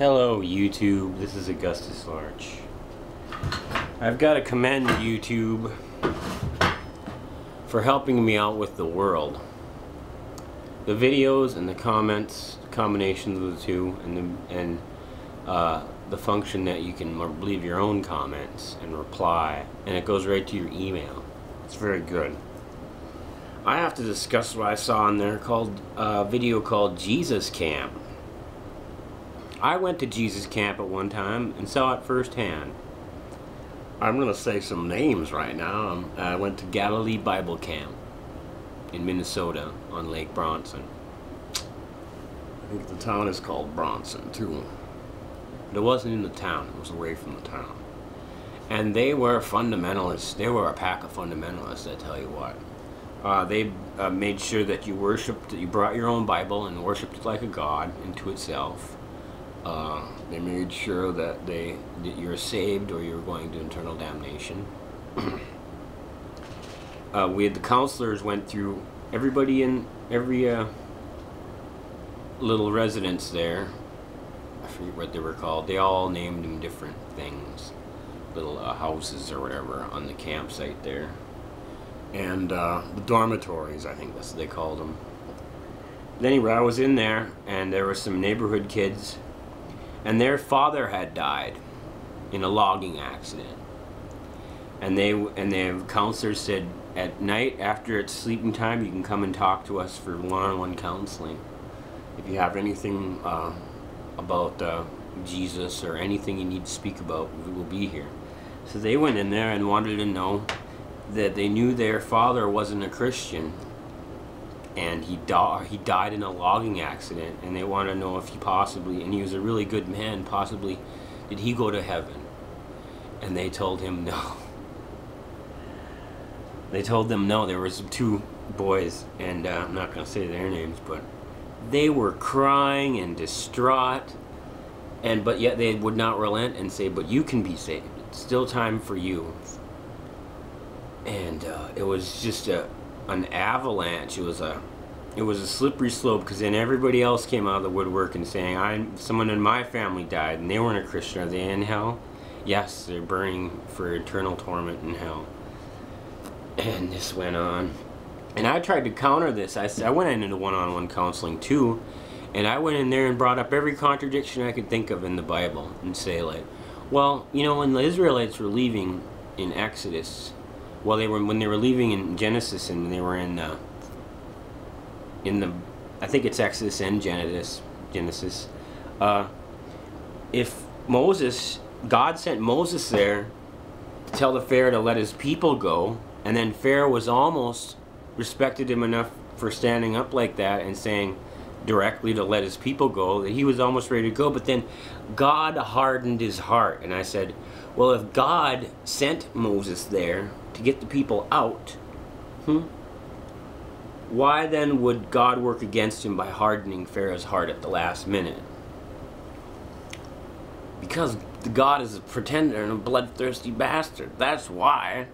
Hello YouTube, this is AugustusLarch. I've got to commend YouTube for helping me out with the world. The videos and the comments, combinations of the two, and the function that you can leave your own comments and reply, and it goes right to your email. It's very good. I have to discuss what I saw in there called a video called Jesus Camp. I went to Jesus Camp at one time and saw it firsthand. I'm going to say some names right now. I went to Galilee Bible Camp in Minnesota on Lake Bronson. I think the town is called Bronson too. But it wasn't in the town, it was away from the town. And they were fundamentalists. They were a pack of fundamentalists, I tell you what. They made sure that you worshipped, that you brought your own Bible and worshipped it like a god into itself. They made sure that you're saved or you're going to eternal damnation. The counselors went through everybody in every little residence there. I forget what they were called. They all named them different things, little houses or whatever on the campsite there. And the dormitories, I think that's what they called them. But anyway, I was in there, and there were some neighborhood kids, and their father had died in a logging accident. And the counselor said, at night after it's sleeping time, you can come and talk to us for one-on-one counseling. If you have anything about Jesus or anything you need to speak about, we will be here. So they went in there and wanted to know that they knew their father wasn't a Christian, and he died in a logging accident, and they want to know if he possibly, and he was a really good man, possibly did he go to heaven? And they told him no. They told them no. There was two boys, and I'm not going to say their names, but they were crying and distraught, but yet they would not relent and say, but you can be saved. It's still time for you. And it was just an avalanche. It was a slippery slope, because then everybody else came out of the woodwork and saying, someone in my family died and they weren't a Christian. Are they in hell? Yes, they're burning for eternal torment in hell. And this went on, and I tried to counter this. I went into one-on-one counseling too, and I went in there and brought up every contradiction I could think of in the Bible and say, like, well, you know, when the Israelites were leaving in Exodus, well, when they were leaving in Genesis, and when they were in the I think it's Exodus and Genesis. If God sent Moses there to tell the Pharaoh to let his people go, and then Pharaoh was almost respected him enough for standing up like that and saying directly to let his people go, that he was almost ready to go, but then God hardened his heart. And I said, well, if God sent Moses there to get the people out, why then would God work against him by hardening Pharaoh's heart at the last minute? Because God is a pretender and a bloodthirsty bastard. That's why.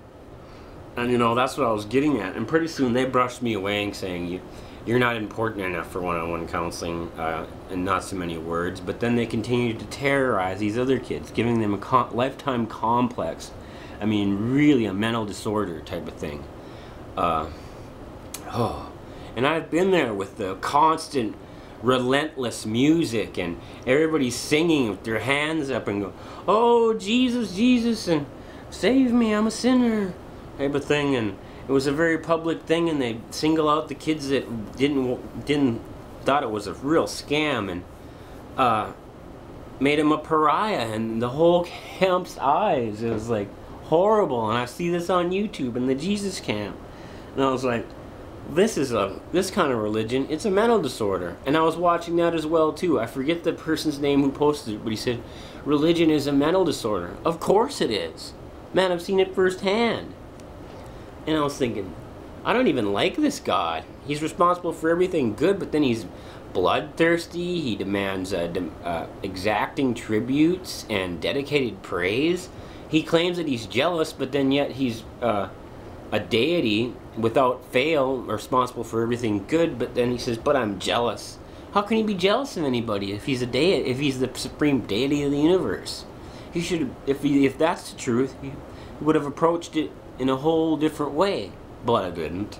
And you know, that's what I was getting at. And pretty soon they brushed me away and saying, you're not important enough for one-on-one counseling, and not so many words. But then they continued to terrorize these other kids, giving them a lifetime complex. I mean, really a mental disorder type of thing. And I've been there with the constant, relentless music, and everybody singing with their hands up and go, oh, Jesus, Jesus, and save me, I'm a sinner, type of thing. And it was a very public thing, and they single out the kids that thought it was a real scam, and made him a pariah in the whole camp's eyes. It was like horrible. And I see this on YouTube in the Jesus Camp, and I was like, this kind of religion, it's a mental disorder. And I was watching that as well too. I forget the person's name who posted it, but he said, religion is a mental disorder. Of course it is. Man, I've seen it firsthand. And I was thinking, I don't even like this God. He's responsible for everything good, but then he's bloodthirsty. He demands exacting tributes and dedicated praise. He claims that he's jealous, but then yet he's a deity without fail, responsible for everything good, but then he says, but I'm jealous. How can he be jealous of anybody if he's a deity, if he's the supreme deity of the universe? He should, if that's the truth, he would have approached it in a whole different way. But I didn't.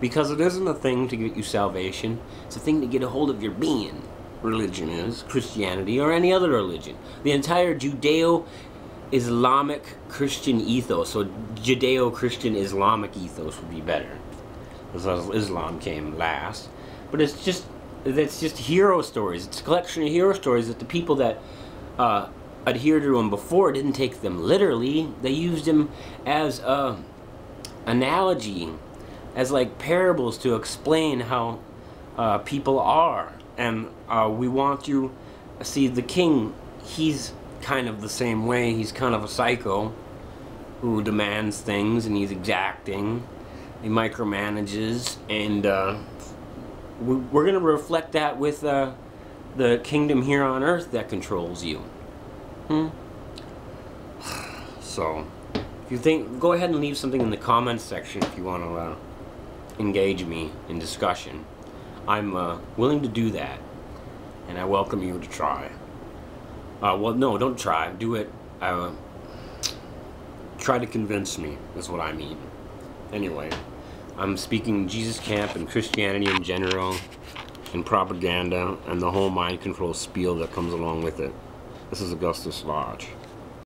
Because it isn't a thing to get you salvation. It's a thing to get a hold of your being. Religion is, Christianity, or any other religion. The entire Judeo-Islamic Christian ethos, so Judeo-Christian Islamic ethos would be better. Because Islam came last. But it's just hero stories. It's a collection of hero stories that the people that adhered to them before didn't take them literally. They used them as a analogy, as like parables to explain how people are. And we want you see the king. He's kind of the same way. He's kind of a psycho who demands things, and he's exacting. He micromanages, and we're going to reflect that with the kingdom here on earth that controls you. So, if you think, go ahead and leave something in the comments section if you want to engage me in discussion. I'm willing to do that, and I welcome you to try. Well, no, don't try. Do it. Try to convince me, is what I mean. Anyway, I'm speaking Jesus camp and Christianity in general, and propaganda, and the whole mind control spiel that comes along with it. This is AugustusLarch.